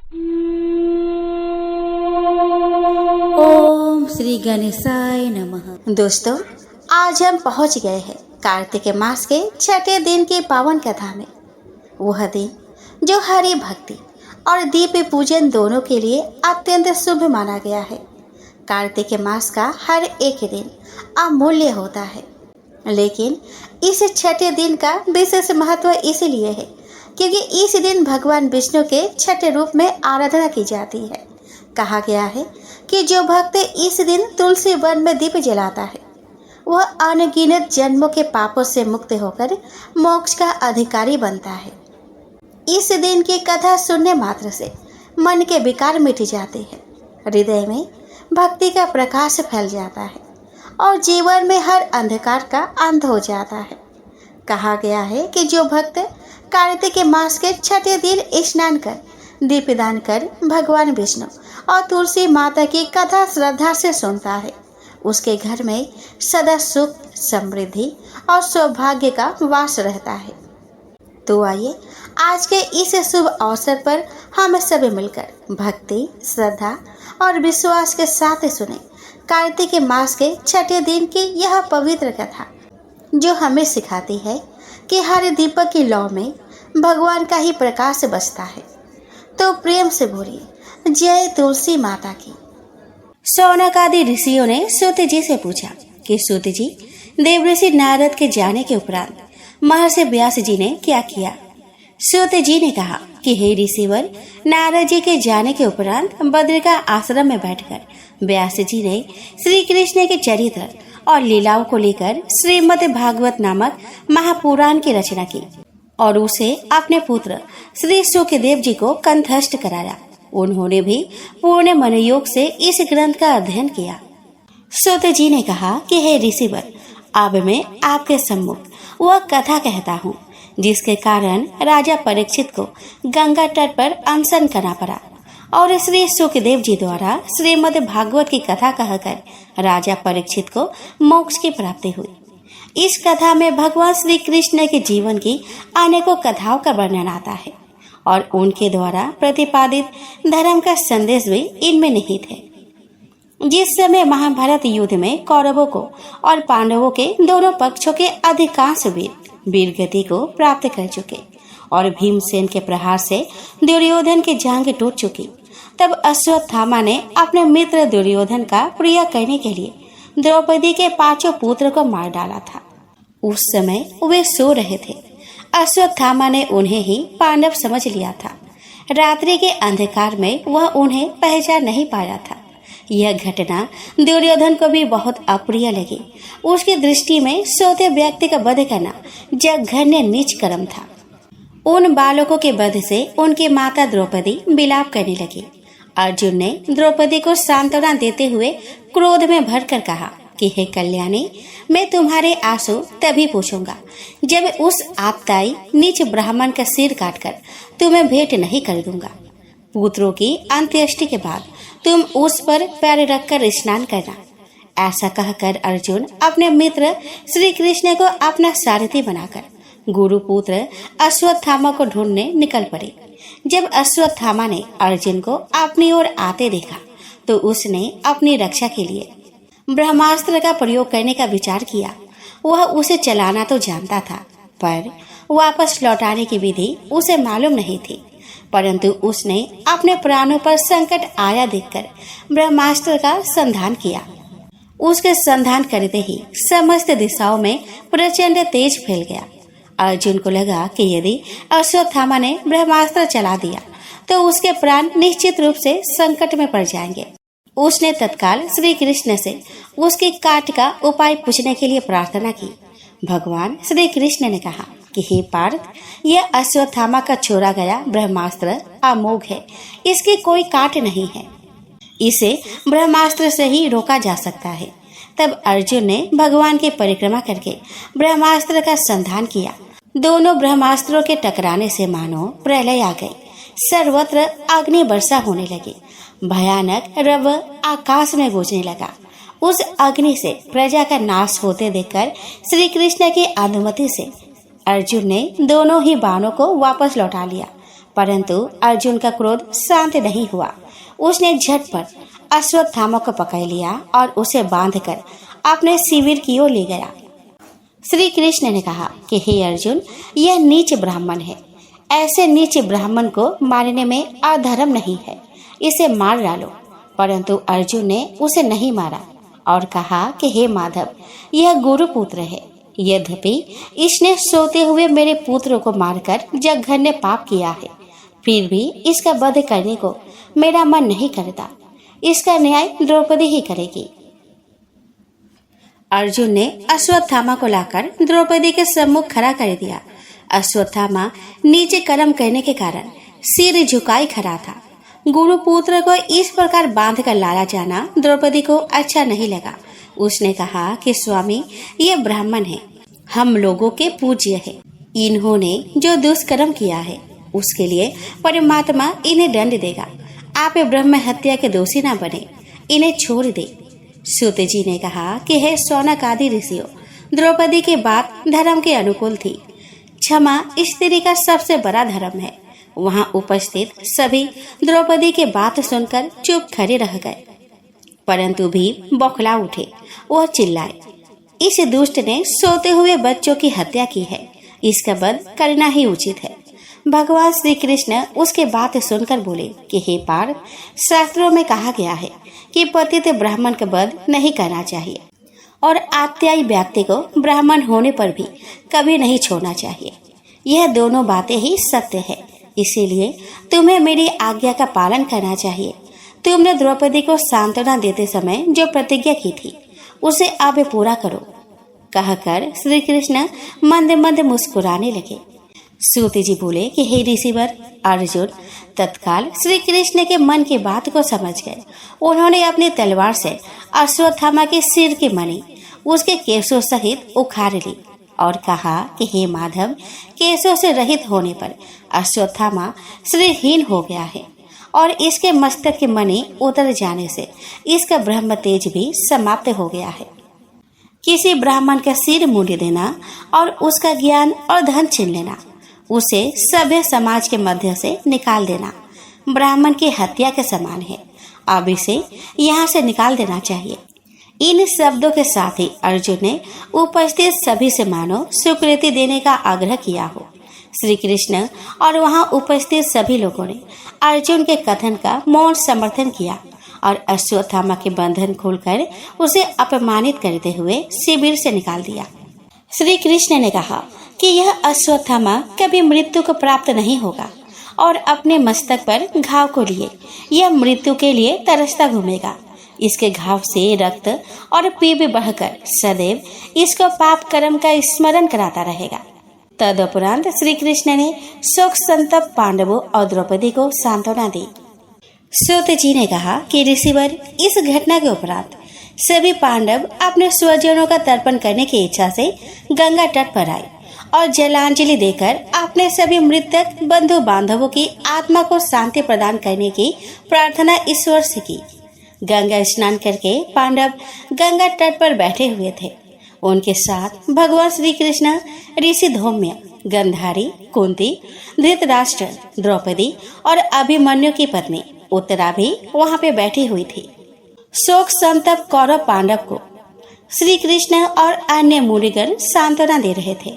ओम श्री गणेशाय नमः। दोस्तों, आज हम पहुंच गए हैं कार्तिक मास के छठे दिन की पावन कथा में। वह दिन जो हरि भक्ति और दीप पूजन दोनों के लिए अत्यंत शुभ माना गया है। कार्तिक मास का हर एक दिन अमूल्य होता है, लेकिन इस छठे दिन का विशेष महत्व इसलिए है क्योंकि इस दिन भगवान विष्णु के छठे रूप में आराधना की जाती है। कहा गया है कि जो भक्त इस दिन तुलसी वन में दीप जलाता है वह अनगिनत जन्मों के पापों से मुक्त होकर मोक्ष का अधिकारी बनता है। इस दिन की कथा सुनने मात्र से मन के विकार मिट जाते हैं, हृदय में भक्ति का प्रकाश फैल जाता है और जीवन में हर अंधकार का अंत हो जाता है। कहा गया है कि जो भक्त कार्तिक मास के छठे दिन स्नान कर दीपदान कर भगवान विष्णु और तुलसी माता की कथा श्रद्धा से सुनता है, उसके घर में सदा सुख, समृद्धि और सौभाग्य का वास रहता है। तो आइए आज के इस शुभ अवसर पर हम सभी मिलकर भक्ति, श्रद्धा और विश्वास के साथ सुने कार्तिक मास के छठे दिन की यह पवित्र कथा, जो हमें सिखाती है कि हर दीपक की लौ में भगवान का ही प्रकाश बसता है। तो प्रेम से बोलिए जय तुलसी माता की। शौनक आदि ऋषियों ने सूत जी से पूछा कि सूत जी, देवऋषि नारद के जाने के उपरांत महर्षि व्यास जी ने क्या किया। सूत जी ने कहा कि हे ऋषिवर, नारद जी के जाने के उपरांत बद्रिका आश्रम में बैठकर व्यास जी ने श्री कृष्ण के चरित्र और लीलाओं को लेकर श्रीमद् भागवत नामक महापुराण की रचना की और उसे अपने पुत्र श्री सुखदेव जी को कंठस्थ कराया। उन्होंने भी पूर्ण मनोयोग से इस ग्रंथ का अध्ययन किया। सूत जी ने कहा कि हे ऋषिवर, अब मैं आपके सम्मुख वह कथा कहता हूँ जिसके कारण राजा परीक्षित को गंगा तट पर अनशन करना पड़ा और श्री सुखदेव जी द्वारा श्रीमद् भागवत की कथा कहकर राजा परीक्षित को मोक्ष की प्राप्ति हुई। इस कथा में भगवान श्री कृष्ण के जीवन की अनेकों कथाओं का वर्णन आता है और उनके द्वारा प्रतिपादित धर्म का संदेश भी इनमें निहित है। जिस समय महाभारत युद्ध में कौरवों को और पांडवों के दोनों पक्षों के अधिकांश वीर गति को प्राप्त कर चुके और भीमसेन के प्रहार से दुर्योधन की जांघ टूट चुकी, तब अश्वत्थामा ने अपने मित्र दुर्योधन का प्रिय करने के लिए द्रौपदी के 5 पुत्र को मार डाला था। उस समय वे सो रहे थे। अश्वत्थामा ने उन्हें ही पांडव समझ लिया था। रात्रि के अंधकार में वह उन्हें पहचान नहीं पाया था। यह घटना दुर्योधन को भी बहुत अप्रिय लगी। उसकी दृष्टि में सोते व्यक्ति का वध करना जघन्य नीच कर्म था। उन बालकों के वध से उनकी माता द्रौपदी विलाप करने लगी। अर्जुन ने द्रौपदी को सांत्वना देते हुए क्रोध में भरकर कहा कि हे कल्याणी, मैं तुम्हारे आंसू तभी पूछूंगा जब उस आपताई नीच ब्राह्मण का सिर काटकर तुम्हें भेंट नहीं कर दूंगा। पुत्रों की अंत्येष्टि के बाद तुम उस पर पैर रखकर स्नान करना। ऐसा कहकर अर्जुन अपने मित्र श्री कृष्ण को अपना सारथी बनाकर गुरुपुत्र अश्वत्थामा को ढूंढने निकल पड़े। जब अश्वत्थामा ने अर्जुन को अपनी ओर आते देखा तो उसने अपनी रक्षा के लिए ब्रह्मास्त्र का प्रयोग करने का विचार किया। वह उसे चलाना तो जानता था, पर वापस लौटाने की विधि उसे मालूम नहीं थी। परंतु उसने अपने प्राणों पर संकट आया देखकर ब्रह्मास्त्र का संधान किया। उसके संधान करते ही समस्त दिशाओं में प्रचंड तेज फैल गया। अर्जुन को लगा कि यदि अश्वत्थामा ने ब्रह्मास्त्र चला दिया तो उसके प्राण निश्चित रूप से संकट में पड़ जाएंगे। उसने तत्काल श्री कृष्ण से उसकी काट का उपाय पूछने के लिए प्रार्थना की। भगवान श्री कृष्ण ने कहा कि हे पार्थ, यह अश्वत्थामा का छोड़ा गया ब्रह्मास्त्र अमोघ है, इसकी कोई काट नहीं है, इसे ब्रह्मास्त्र से ही रोका जा सकता है। तब अर्जुन ने भगवान की परिक्रमा करके ब्रह्मास्त्र का संधान किया। दोनों ब्रह्मास्त्रों के टकराने से मानो प्रलय आ गई। सर्वत्र अग्नि वर्षा होने लगी। भयानक रव आकाश में गूंजने लगा। उस अग्नि से प्रजा का नाश होते देखकर श्री कृष्ण की अनुमति से अर्जुन ने दोनों ही बाणों को वापस लौटा लिया, परंतु अर्जुन का क्रोध शांत नहीं हुआ। उसने झटपट अश्वत्थामा को पकड़ लिया और उसे बांधकर अपने शिविर की ओर ले गया। श्री कृष्ण ने कहा कि हे अर्जुन, यह नीच ब्राह्मण है। ऐसे नीच ब्राह्मण को मारने में अधर्म नहीं है, इसे मार डालो। परंतु अर्जुन ने उसे नहीं मारा और कहा कि हे माधव, यह गुरुपुत्र है। यद्यपि इसने सोते हुए मेरे पुत्र को मारकर जघन्य पाप किया है, फिर भी इसका वध करने को मेरा मन नहीं करता। इसका न्याय द्रौपदी ही करेगी। अर्जुन ने अश्वत्थामा को लाकर द्रौपदी के सम्मुख खड़ा कर दिया। अश्वत्थामा नीचे कर्म करने के कारण सिर झुकाई खड़ा था। गुरुपुत्र को इस प्रकार बांध कर लाया जाना द्रौपदी को अच्छा नहीं लगा। उसने कहा कि स्वामी, ये ब्राह्मण है, हम लोगों के पूज्य है। इन्होंने जो दुष्कर्म किया है उसके लिए परमात्मा इन्हें दंड देगा। आप ब्रह्म हत्या के दोषी न बने, इन्हें छोड़ दे। सूत जी ने कहा कि हे शौनक आदि ऋषियों, द्रौपदी की बात धर्म के अनुकूल थी। क्षमा स्त्री का सबसे बड़ा धर्म है। वहाँ उपस्थित सभी द्रौपदी की बात सुनकर चुप खड़े रह गए, परंतु भी बौखला उठे। वह चिल्लाए, इस दुष्ट ने सोते हुए बच्चों की हत्या की है, इसका वध करना ही उचित है। भगवान श्री कृष्ण उसके बात सुनकर बोले कि हे पार्थ, शास्त्रों में कहा गया है कि पतित ब्राह्मण का वध नहीं करना चाहिए और आत्यायी व्यक्ति को ब्राह्मण होने पर भी कभी नहीं छोड़ना चाहिए। यह दोनों बातें ही सत्य है, इसीलिए तुम्हें मेरी आज्ञा का पालन करना चाहिए। तुमने द्रौपदी को सांत्वना देते समय जो प्रतिज्ञा की थी उसे अब पूरा करो। कहकर श्री कृष्ण मंद मंद मुस्कुराने लगे। सूत जी बोले कि हे ऋषिवर, अर्जुन तत्काल श्री कृष्ण के मन की बात को समझ गए। उन्होंने अपनी तलवार से अश्वत्थामा के सिर की मणि उसके केशों सहित उखाड़ ली और कहा कि हे माधव, केशों से रहित होने पर अश्वत्थामा श्रीहीन हो गया है और इसके मस्तक की मणि उतर जाने से इसका ब्रह्म तेज भी समाप्त हो गया है। किसी ब्राह्मण का सिर मूंड देना और उसका ज्ञान और धन छीन लेना, उसे सभ्य समाज के मध्य से निकाल देना ब्राह्मण की हत्या के समान है। अब इसे यहाँ से निकाल देना चाहिए। इन शब्दों के साथ ही अर्जुन ने उपस्थित सभी से मानो स्वीकृति देने का आग्रह किया हो। श्री कृष्ण और वहाँ उपस्थित सभी लोगों ने अर्जुन के कथन का मौन समर्थन किया और अश्वत्थामा के बंधन खोलकर उसे अपमानित करते हुए शिविर से निकाल दिया। श्री कृष्ण ने कहा कि यह अश्वत्थामा कभी मृत्यु को प्राप्त नहीं होगा और अपने मस्तक पर घाव को लिए यह मृत्यु के लिए तरसता घूमेगा। इसके घाव से रक्त और पीप बढ़कर सदैव इसको पाप कर्म का स्मरण कराता रहेगा। तदुपरांत श्री कृष्ण ने शोक संतप्त पांडवों और द्रौपदी को सांत्वना दी। सूत जी ने कहा कि ऋषिवर, इस घटना के उपरांत सभी पांडव अपने स्वजनों का तर्पण करने की इच्छा से गंगा तट पर आए और जलांजलि देकर अपने सभी मृतक बंधु बांधवों की आत्मा को शांति प्रदान करने की प्रार्थना ईश्वर से की। गंगा स्नान करके पांडव गंगा तट पर बैठे हुए थे। उनके साथ भगवान श्री कृष्ण, ऋषि धौम्य, गंधारी, कुंती, धृतराष्ट्र, द्रौपदी और अभिमन्यु की पत्नी उत्तरा भी वहाँ पे बैठी हुई थी। शोक संतप्त कौरव पांडव को श्री कृष्ण और अन्य मुनिगण सांत्वना दे रहे थे।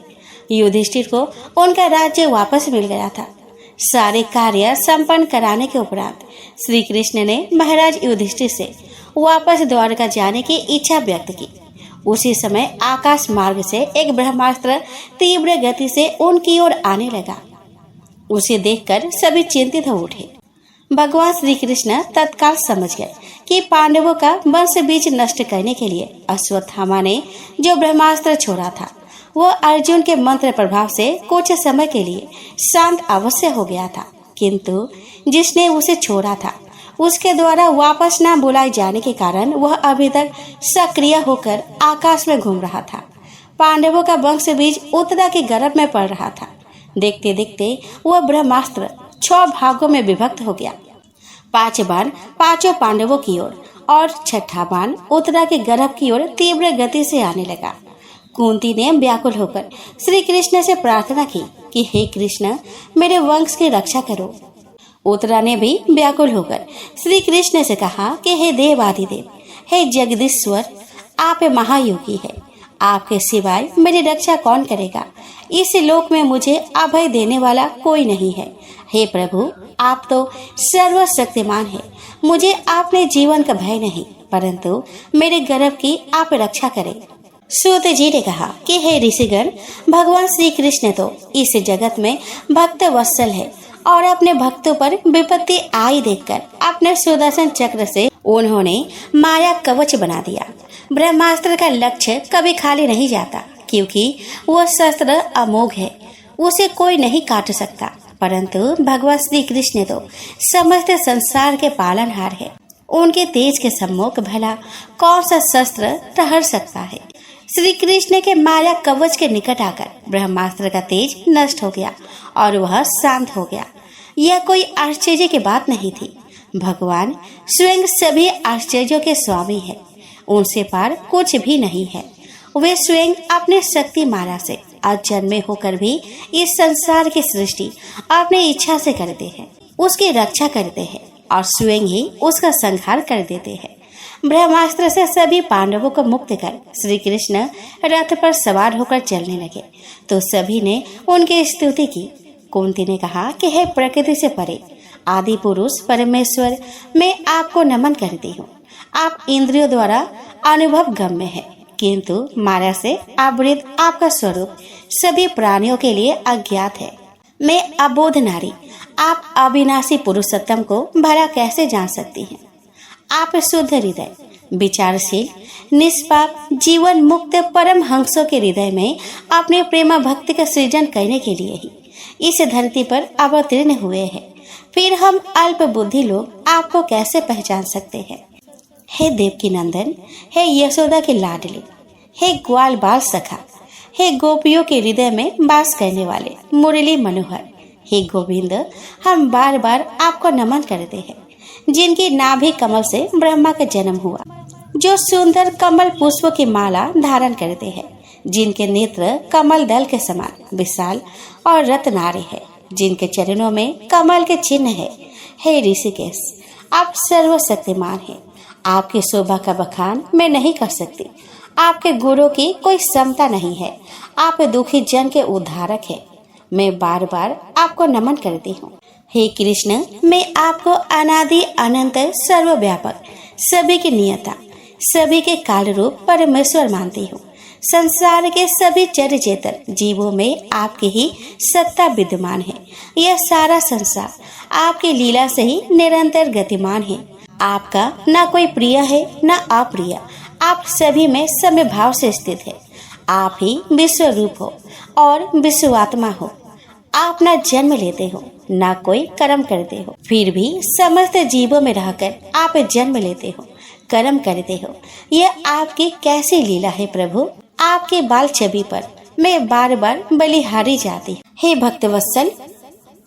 युधिष्ठिर को उनका राज्य वापस मिल गया था। सारे कार्य संपन्न कराने के उपरांत श्री कृष्ण ने महाराज युधिष्ठिर से वापस द्वारका जाने की इच्छा व्यक्त की। उसी समय आकाश मार्ग से एक ब्रह्मास्त्र तीव्र गति से उनकी ओर आने लगा। उसे देखकर सभी चिंतित हो उठे। भगवान श्री कृष्ण तत्काल समझ गए कि पांडवों का वंश बीज नष्ट करने के लिए अश्वत्थामा ने जो ब्रह्मास्त्र छोड़ा था वह अर्जुन के मंत्र प्रभाव से कुछ समय के लिए शांत अवश्य हो गया था, किंतु जिसने उसे छोड़ा था उसके द्वारा वापस न बुलाए जाने के कारण वह अभी तक सक्रिय होकर आकाश में घूम रहा था। पांडवों का वंश बीज उत्तरा के गर्भ में पड़ रहा था। देखते देखते वह ब्रह्मास्त्र 6 भागों में विभक्त हो गया। 5 बाण पांचों पांडवों की ओर और 6ठा बाण उत्तरा के गर्भ की ओर तीव्र गति से आने लगा। कुंती ने व्याकुल होकर श्री कृष्ण से प्रार्थना की कि हे कृष्ण, मेरे वंश की रक्षा करो। उत्तरा ने भी व्याकुल होकर श्री कृष्ण से कहा कि हे देवाधिदेव, हे जगदीश्वर, आप महायोगी है, आपके सिवाय मेरी रक्षा कौन करेगा। इस लोक में मुझे अभय देने वाला कोई नहीं है। हे प्रभु, आप तो सर्वशक्तिमान है, मुझे आपने जीवन का भय नहीं, परंतु मेरे गर्भ की आप रक्षा करें। सूत जी ने कहा कि हे ऋषिगण, भगवान श्री कृष्ण तो इस जगत में भक्त वत्सल है और अपने भक्तों पर विपत्ति आई देखकर अपने सुदर्शन चक्र से उन्होंने माया कवच बना दिया। ब्रह्मास्त्र का लक्ष्य कभी खाली नहीं जाता, क्योंकि वह शस्त्र अमोघ है, उसे कोई नहीं काट सकता। परंतु भगवान श्री कृष्ण तो समस्त संसार के पालनहार है, उनके तेज के सम्मुख भला कौन सा शस्त्र ठहर सकता है। श्री कृष्ण के माया कवच के निकट आकर ब्रह्मास्त्र का तेज नष्ट हो गया और वह शांत हो गया। यह कोई आश्चर्य की बात नहीं थी। भगवान स्वयं सभी आश्चर्यों के स्वामी है, उनसे पार कुछ भी नहीं है। वे स्वयं अपने शक्ति माला से अजन्मे होकर भी इस संसार की सृष्टि अपनी इच्छा से करते हैं, उसकी रक्षा करते हैं और स्वयं ही उसका संहार कर देते हैं। ब्रह्मास्त्र से सभी पांडवों को मुक्त कर श्री कृष्ण रथ पर सवार होकर चलने लगे तो सभी ने उनकी स्तुति की। कुंती ने कहा कि हे प्रकृति से परे आदि पुरुष परमेश्वर, मैं आपको नमन करती हूँ। आप इंद्रियों द्वारा अनुभव गम्य है, किंतु माया से आवृत आपका स्वरूप सभी प्राणियों के लिए अज्ञात है। मैं अबोध नारी, आप अविनाशी पुरुषोत्तम को भला कैसे जान सकती हैं। आप शुद्ध हृदय, विचारशील, निष्पाप, जीवन मुक्त परम हंसों के हृदय में अपने प्रेम भक्ति का सृजन करने के लिए ही इस धरती पर अवतीर्ण हुए हैं। फिर हम अल्प बुद्धि लोग आपको कैसे पहचान सकते हैं। हे देवकी नंदन, हे यशोदा के लाडले, हे ग्वाल बाल सखा, हे गोपियों के हृदय में वास करने वाले मुरली मनोहर, हे गोविंद, हम बार बार आपको नमन करते हैं, जिनकी नाभि कमल से ब्रह्मा का जन्म हुआ, जो सुंदर कमल पुष्पों की माला धारण करते हैं, जिनके नेत्र कमल दल के समान विशाल और रत्नारे है, जिनके चरणों में कमल के चिन्ह है। हे ऋषिकेश, आप सर्वशक्तिमान हैं, आपकी शोभा का बखान मैं नहीं कर सकती। आपके गुणों की कोई क्षमता नहीं है, आप दुखी जन के उद्धारक है। मैं बार बार आपको नमन करती हूँ। हे कृष्ण, मैं आपको अनादि अनंत सर्वव्यापक, सभी की नियता, सभी के काल रूप परमेश्वर मानती हूँ। संसार के सभी चर चेतन जीवों में आपकी ही सत्ता विद्यमान है। यह सारा संसार आपकी लीला से ही निरंतर गतिमान है। आपका न कोई प्रिय है न अप्रिय, आप सभी में समय भाव से स्थित है। आप ही विश्व रूप हो और विश्वात्मा हो। आप न जन्म लेते हो न कोई कर्म करते हो, फिर भी समस्त जीवों में रहकर आप जन्म लेते हो, कर्म करते हो। यह आपकी कैसी लीला है प्रभु। आपके बाल छवि पर मैं बार बार बलिहारी जाती हूँ। हे भक्तवत्सल,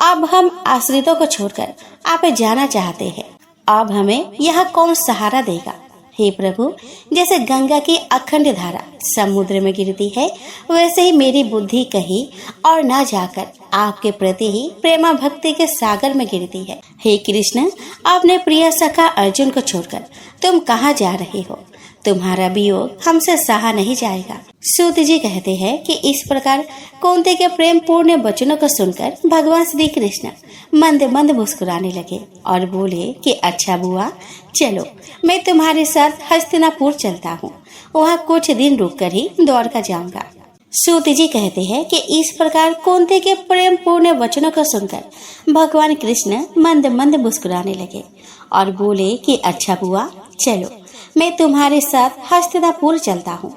अब हम आश्रितों को छोड़कर आप जाना चाहते हैं। अब हमें यहाँ कौन सहारा देगा। हे प्रभु, जैसे गंगा की अखंड धारा समुद्र में गिरती है, वैसे ही मेरी बुद्धि कहीं और न जाकर आपके प्रति ही प्रेमा भक्ति के सागर में गिरती है। हे कृष्ण, अपने प्रिय सखा अर्जुन को छोड़कर तुम कहाँ जा रहे हो। तुम्हारा वियोग हमसे सहा नहीं जाएगा। सूत जी कहते हैं कि इस प्रकार कुंती के प्रेम पूर्ण वचनों को सुनकर भगवान श्री कृष्ण मंद मंद मुस्कुराने लगे और बोले कि अच्छा बुआ, चलो मैं तुम्हारे साथ हस्तिनापुर चलता हूँ, वहाँ कुछ दिन रुक कर ही द्वारका जाऊंगा। सूत जी कहते हैं कि इस प्रकार कुंती के प्रेम पूर्ण वचनों को सुनकर भगवान कृष्ण मंद मंद मुस्कुराने लगे और बोले कि अच्छा बुआ, चलो मैं तुम्हारे साथ हस्तिनापुर चलता हूँ,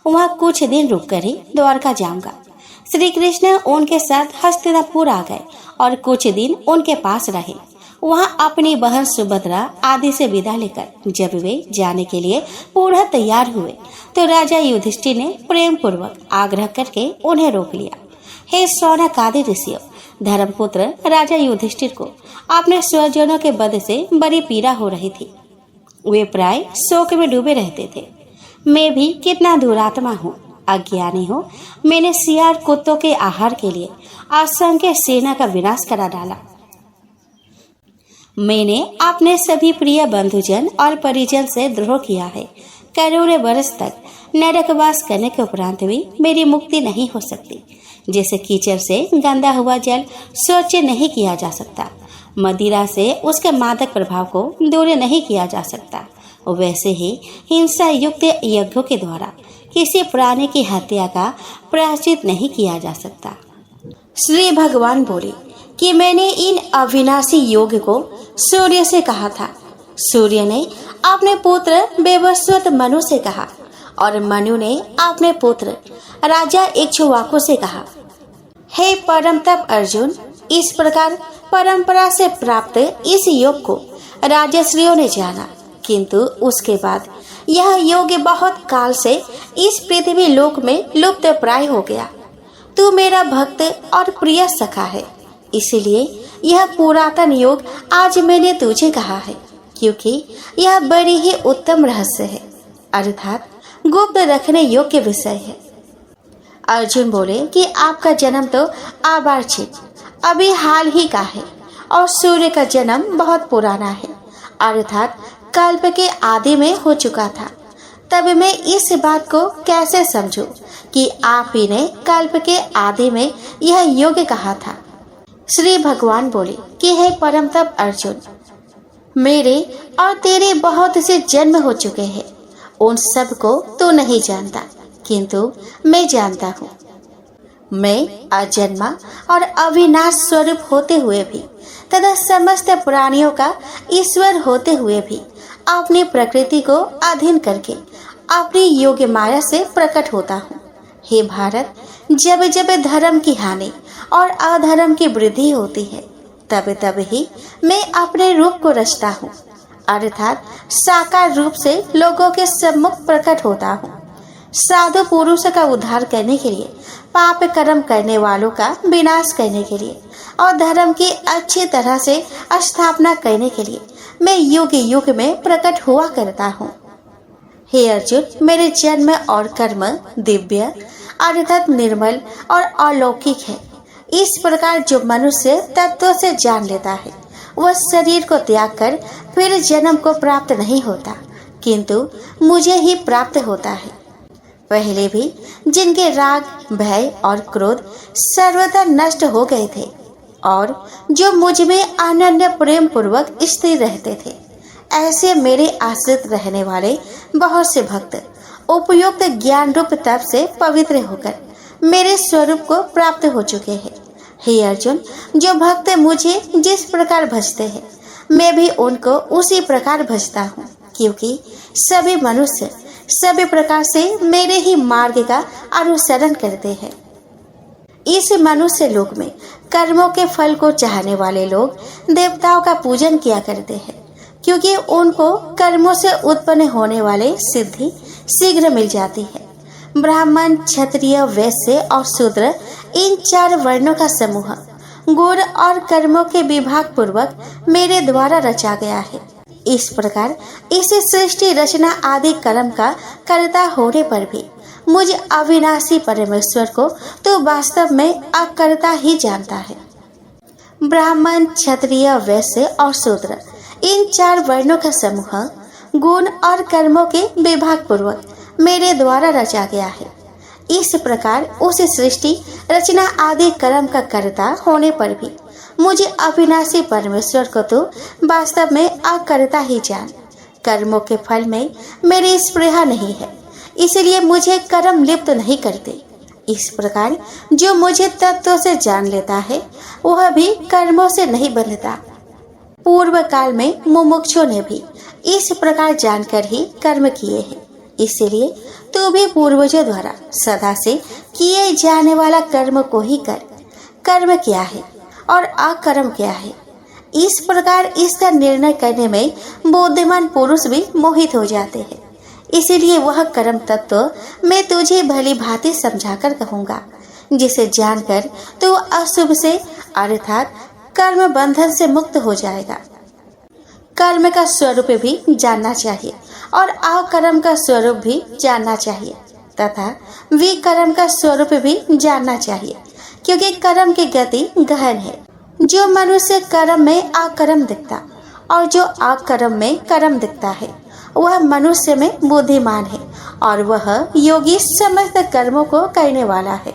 वहाँ कुछ दिन रुक कर ही द्वारका जाऊंगा। श्री कृष्ण उनके साथ हस्तिनापुर आ गए और कुछ दिन उनके पास रहे। वहाँ अपनी बहन सुभद्रा आदि से विदा लेकर जब वे जाने के लिए पूरा तैयार हुए तो राजा युधिष्ठिर ने प्रेम पूर्वक आग्रह करके उन्हें रोक लिया। हे शौनकादि ऋषियों, धर्मपुत्र राजा युधिष्ठिर को अपने स्वजनों के वध से बड़ी पीड़ा हो रही थी। वे प्राय शोक में डूबे रहते थे। मैं भी कितना दुरात्मा हूँ, अज्ञानी हो, मैंने सियार कुत्तों के आहार के लिए असंख्य सेना का विनाश करा डाला। मैंने अपने सभी प्रिय बंधुजन और परिजन से द्रोह किया है। करोड़ों वर्ष तक नरकवास करने के उपरांत भी मेरी मुक्ति नहीं हो सकती। जैसे कीचड़ से गंदा हुआ जल स्वच्छ नहीं किया जा सकता, मदिरा से उसके मादक प्रभाव को दूर नहीं किया जा सकता, वैसे ही हिंसा युक्त यज्ञों के द्वारा किसी प्राणी की हत्या का प्रायश्चित नहीं किया जा सकता। श्री भगवान बोले कि मैंने इन अविनाशी योग को सूर्य से कहा था। सूर्य ने अपने पुत्र बेवस्वत मनु से कहा और मनु ने अपने पुत्र राजा इक्ष्वाकु से कहा, हे परम तप अर्जुन, इस प्रकार परंपरा से प्राप्त इस योग को राजश्रियों ने जाना, किंतु उसके बाद यह योग बहुत काल से इस पृथ्वी लोक में लुप्त प्राय हो गया। तू मेरा भक्त और प्रिय सखा है, इसलिए यह पुरातन योग आज मैंने तुझे कहा है, क्योंकि यह बड़ी ही उत्तम रहस्य है, अर्थात गुप्त रखने योग्य विषय है। अर्जुन बोले कि आपका जन्म तो अवांछित अभी हाल ही का है और सूर्य का जन्म बहुत पुराना है, अर्थात कल्प के आदि में हो चुका था। तब मैं इस बात को कैसे समझूं कि आप ही ने कल्प के आदि में यह योग कहा था। श्री भगवान बोले कि हे परम तप अर्जुन, मेरे और तेरे बहुत से जन्म हो चुके हैं, उन सब को तू नहीं जानता, किंतु मैं जानता हूँ। मैं अजन्मा और अविनाश स्वरूप होते हुए भी तथा समस्त प्राणियों का ईश्वर होते हुए भी अपनी प्रकृति को अधीन करके अपनी योग्य माया से प्रकट होता हूँ। हे भारत, जब जब धर्म की हानि और अधर्म की वृद्धि होती है, तब तब ही मैं अपने रूप को रचता हूँ, अर्थात साकार रूप से लोगों के सम्मुख प्रकट होता हूँ। साधु पुरुष का उद्धार करने के लिए, पाप कर्म करने वालों का विनाश करने के लिए और धर्म की अच्छी तरह से स्थापना करने के लिए मैं युग युग में प्रकट हुआ करता हूँ। हे अर्जुन, मेरे जन्म और कर्म दिव्य अर्थात निर्मल और अलौकिक है। इस प्रकार जो मनुष्य तत्व से जान लेता है, वह शरीर को त्याग कर फिर जन्म को प्राप्त नहीं होता, किंतु मुझे ही प्राप्त होता है। पहले भी जिनके राग, भय और क्रोध सर्वथा नष्ट हो गए थे और जो मुझ में अनन्य प्रेम पूर्वक स्थिर रहते थे, ऐसे मेरे आश्रित रहने वाले बहुत से भक्त उपयुक्त ज्ञान रूप तप से पवित्र होकर मेरे स्वरूप को प्राप्त हो चुके हैं। हे अर्जुन, जो भक्त मुझे जिस प्रकार भजते हैं, मैं भी उनको उसी प्रकार भजता हूँ, क्योंकि सभी मनुष्य सभी प्रकार से मेरे ही मार्ग का अनुसरण करते हैं। इस मनुष्य लोक में कर्मों के फल को चाहने वाले लोग देवताओं का पूजन किया करते हैं, क्योंकि उनको कर्मों से उत्पन्न होने वाले सिद्धि शीघ्र मिल जाती है। ब्राह्मण, क्षत्रिय, वैश्य और शूद्र, इन 4 वर्णों का समूह गुण और कर्मों के विभाग पूर्वक मेरे द्वारा रचा गया है। इस प्रकार इस सृष्टि रचना आदि कर्म का कर्ता होने पर भी मुझ अविनाशी परमेश्वर को तो वास्तव में अकर्ता ही जानता है। ब्राह्मण, क्षत्रिय, वैश्य और शूद्र, इन 4 वर्णों का समूह गुण और कर्मों के विभाग पूर्वक मेरे द्वारा रचा गया है। इस प्रकार उस सृष्टि रचना आदि कर्म का कर्ता होने पर भी मुझे अविनाशी परमेश्वर को तो वास्तव में अकर्ता ही जान। कर्मों के फल में मेरी स्पृहा नहीं है, इसलिए मुझे कर्म लिप्त नहीं करते। इस प्रकार जो मुझे तत्व से जान लेता है, वह भी कर्मों से नहीं बंधता। पूर्व काल में मुमुक्षुओं ने भी इस प्रकार जानकर ही कर्म किए हैं, इसलिए तू भी पूर्वजों द्वारा सदा से किए जाने वाला कर्म को ही कर। कर्म क्या है और अकर्म क्या है, इस प्रकार इसका निर्णय करने में बुद्धिमान पुरुष भी मोहित हो जाते हैं। इसीलिए वह कर्म तत्व मैं तुझे भली भांति समझाकर कहूँगा, जिसे जानकर तू अशुभ से अर्थात कर्म बंधन से मुक्त हो जाएगा। कर्म का स्वरूप भी जानना चाहिए और अकर्म का स्वरूप भी जानना चाहिए। तथा विकर्म का स्वरूप भी जानना चाहिए, क्योंकि कर्म की गति गहन है। जो मनुष्य कर्म में अकर्म दिखता और जो अकर्म में कर्म दिखता है, वह मनुष्य में बुद्धिमान है और वह योगी समस्त कर्मों को करने वाला है।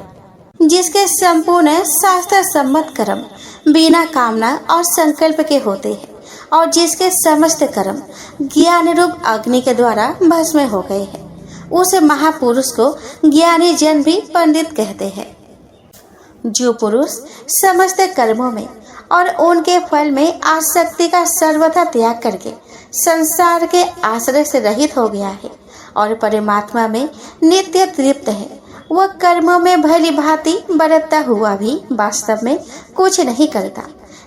जिसके संपूर्ण शास्त्र सम्मत कर्म बिना कामना और संकल्प के होते हैं और जिसके समस्त कर्म ज्ञान रूप अग्नि के द्वारा भस्म हो गए हैं, उस महापुरुष को ज्ञानी जन भी पंडित कहते हैं। जो पुरुष समस्त कर्मों में और उनके फल में आसक्ति का सर्वथा त्याग करके संसार के आश्रय से रहित हो गया है और परमात्मा में नित्य तृप्त है, वह कर्मों में भली भांति बरतता हुआ भी वास्तव में कुछ नहीं करता।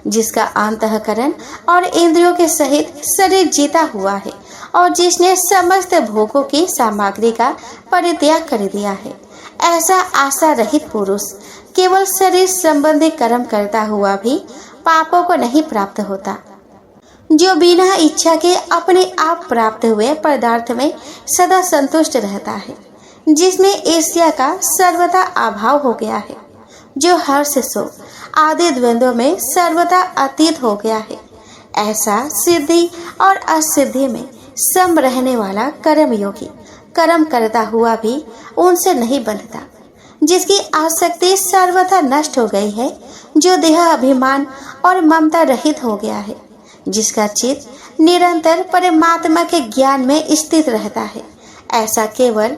जिसका अंतःकरण और इंद्रियों के सहित शरीर जीता हुआ है और जिसने समस्त भोगों की सामग्री का परित्याग कर दिया है, ऐसा आशा रहित पुरुष केवल शरीर संबंधी कर्म करता हुआ भी पापों को नहीं प्राप्त होता। जो बिना इच्छा के अपने आप प्राप्त हुए पदार्थ में सदा संतुष्ट रहता है, जिसमें ईर्ष्या का सर्वथा अभाव हो गया है, जो हर्ष शोक आदि द्वंद्वों में सर्वथा अतीत हो गया है, ऐसा सिद्धि और असिद्धि में सम रहने वाला कर्म योगी कर्म करता हुआ भी उनसे नहीं बंधता। जिसकी आसक्ति सर्वथा नष्ट हो गई है, जो देह अभिमान और ममता रहित हो गया है, जिसका चित्त निरंतर परमात्मा के ज्ञान में स्थित रहता है, ऐसा केवल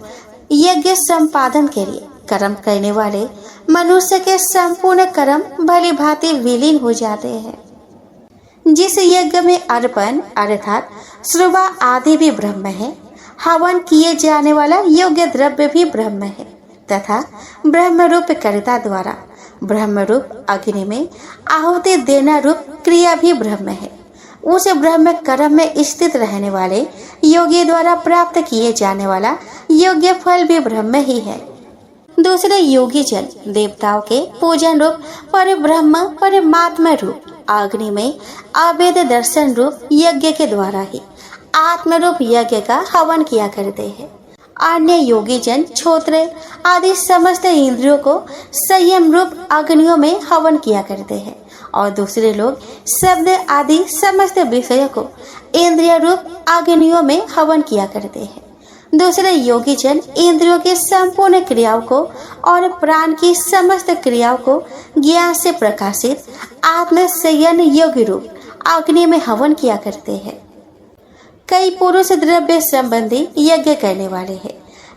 यज्ञ संपादन के लिए कर्म करने वाले मनुष्य के संपूर्ण कर्म भली भांति विलीन हो जाते हैं। जिस यज्ञ में अर्पण अर्थात श्रुवा आदि भी ब्रह्म है, हवन किए जाने वाला योग्य द्रव्य भी ब्रह्म है तथा ब्रह्म रूप कर्ता द्वारा ब्रह्म रूप अग्नि में आहुति देना रूप क्रिया भी ब्रह्म है, उस ब्रह्म कर्म में स्थित रहने वाले योगी द्वारा प्राप्त किए जाने वाला योग्य फल भी ब्रह्म ही है। दूसरे योगी जन देवताओं के पूजन रूप पर ब्रह्म परमात्मा रूप अग्नि में अभेद दर्शन रूप यज्ञ के द्वारा ही आत्म रूप यज्ञ का हवन किया करते हैं। अन्य योगी जन क्षोत्र आदि समस्त इंद्रियों को संयम रूप अग्नियों में हवन किया करते हैं और दूसरे लोग शब्द आदि समस्त विषयों को इंद्रिय रूप अग्नियों में हवन किया करते हैं। दूसरे योगी जन इंद्रियों की संपूर्ण क्रियाओं को और प्राण की समस्त क्रियाओं को ज्ञान से प्रकाशित आत्म संयन योगी रूप अग्नि में हवन किया करते हैं। कई पुरुष द्रव्य संबंधी यज्ञ करने वाले हैं,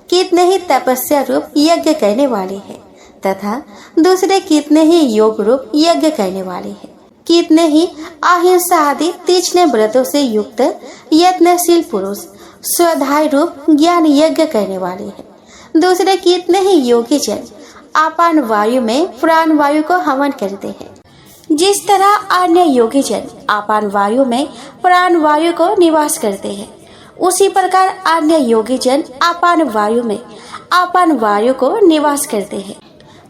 कितने ही तपस्या रूप यज्ञ करने वाले हैं तथा दूसरे कितने ही योग रूप यज्ञ करने वाले हैं, कितने ही अहिंसा आदि तीक्ष्ण व्रतों से युक्त यत्नशील पुरुष स्वाध्याय रूप ज्ञान यज्ञ करने वाले हैं। दूसरे कितने ही योगी जन अपान वायु में प्राण वायु को हवन करते हैं। जिस तरह अन्य योगी जन अपान वायु में प्राण वायु को निवास करते हैं, उसी प्रकार अन्य योगी जन अपान वायु में अपान वायु को निवास करते हैं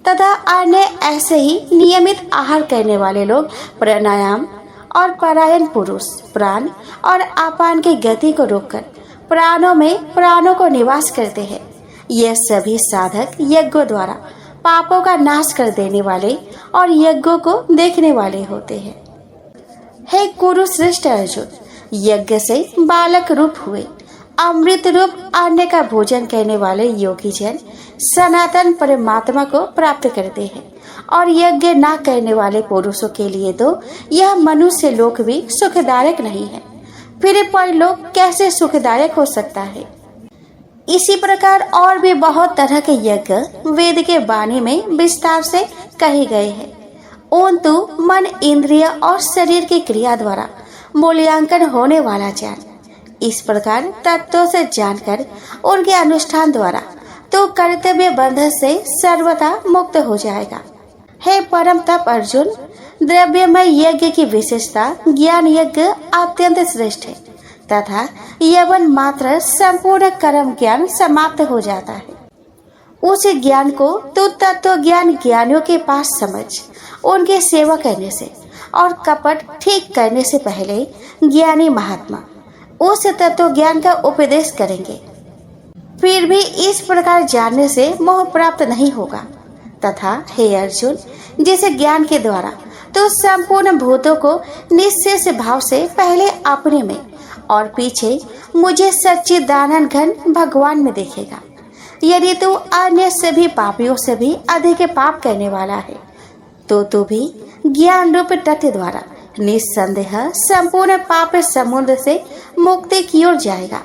तथा अन्य ऐसे ही नियमित आहार करने वाले लोग प्राणायाम और परायण पुरुष प्राण और अपान की गति को रोककर प्राणों में प्राणों को निवास करते हैं। ये सभी साधक यज्ञों द्वारा पापों का नाश कर देने वाले और यज्ञों को देखने वाले होते हैं। हे कुरु श्रेष्ठ अर्जुन, यज्ञ से बालक रूप हुए अमृत रूप अन्न का भोजन करने वाले योगी जन सनातन परमात्मा को प्राप्त करते हैं और यज्ञ न करने वाले पुरुषों के लिए तो यह मनुष्य लोक भी सुखदायक नहीं है, फिर परलोक कैसे सुखदायक हो सकता है। इसी प्रकार और भी बहुत तरह के यज्ञ वेद के वाणी में विस्तार से कहे गए हैं। उन्तु मन इंद्रिय और शरीर की क्रिया द्वारा मूल्यांकन होने वाला ज्ञान इस प्रकार तत्वों से जानकर उनके अनुष्ठान द्वारा तो कर्तव्य बंधन से सर्वथा मुक्त हो जाएगा। हे परम तप अर्जुन, द्रव्यमय यज्ञ की विशेषता ज्ञान यज्ञ अत्यंत श्रेष्ठ है तथा यवन मात्र संपूर्ण कर्म ज्ञान समाप्त हो जाता है। उस ज्ञान को तो तत्व ज्ञान ज्ञानियों के पास समझ उनके सेवा करने से और कपट ठीक करने से पहले ज्ञानी महात्मा उस तत्व ज्ञान का उपदेश करेंगे। फिर भी इस प्रकार जानने से मोह प्राप्त नहीं होगा। तथा हे अर्जुन, जैसे ज्ञान के द्वारा तो संपूर्ण भूतों को निश्चेष भाव से पहले अपने में और पीछे मुझे सच्चिदानंद घन भगवान में देखेगा। यदि तू अन्य सभी पापियों से भी अधिक पाप करने वाला है तो तू भी ज्ञान रूप तत्व द्वारा निस्संदेह संपूर्ण पाप समुद्र से मुक्ति की ओर जाएगा।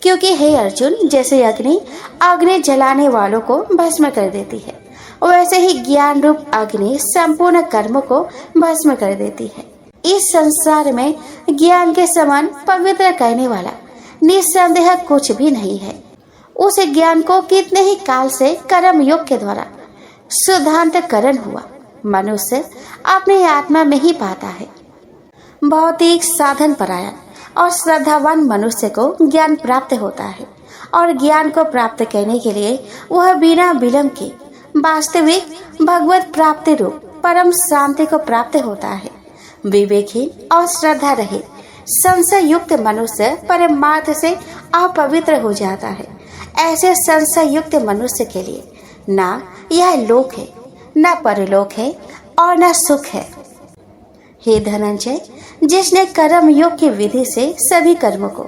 क्योंकि हे अर्जुन, जैसे अग्नि जलाने वालों को भस्म कर देती है, वैसे ही ज्ञान रूप अग्नि संपूर्ण कर्मों को भस्म कर देती है। इस संसार में ज्ञान के समान पवित्र करने वाला निस्संदेह कुछ भी नहीं है। उस ज्ञान को कितने ही काल से कर्म योग के द्वारा शुद्धांतकरण हुआ मनुष्य अपने आत्मा में ही पाता है। भौतिक साधन परायण और श्रद्धावान मनुष्य को ज्ञान प्राप्त होता है और ज्ञान को प्राप्त करने के लिए वह बिना विलंब के वास्तविक भगवत प्राप्ति रूप परम शांति को प्राप्त होता है। विवेकहीन और श्रद्धा रहित संशय युक्त मनुष्य परमार्थ से अपवित्र हो जाता है। ऐसे संशय युक्त मनुष्य के लिए ना यह लोक है, न परलोक है और न सुख है। हे धनंजय, जिसने कर्म योग की विधि से सभी कर्मों को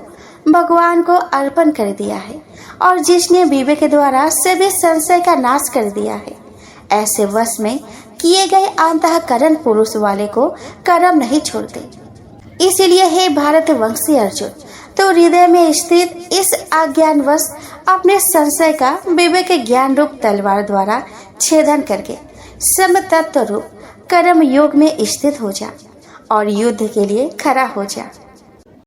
भगवान को अर्पण कर दिया है और जिसने विवेक के द्वारा सभी संशय का नाश कर दिया है, ऐसे वश में किए गए अंतःकरण पुरुष वाले को कर्म नहीं छोड़ते। इसीलिए हे भारतवंशी अर्जुन, तो हृदय में स्थित इस अज्ञानवश अपने संशय का विवेक ज्ञान रूप तलवार द्वारा छेदन करके समतत्व रूप कर्म योग में स्थित हो जा और युद्ध के लिए खड़ा हो जा।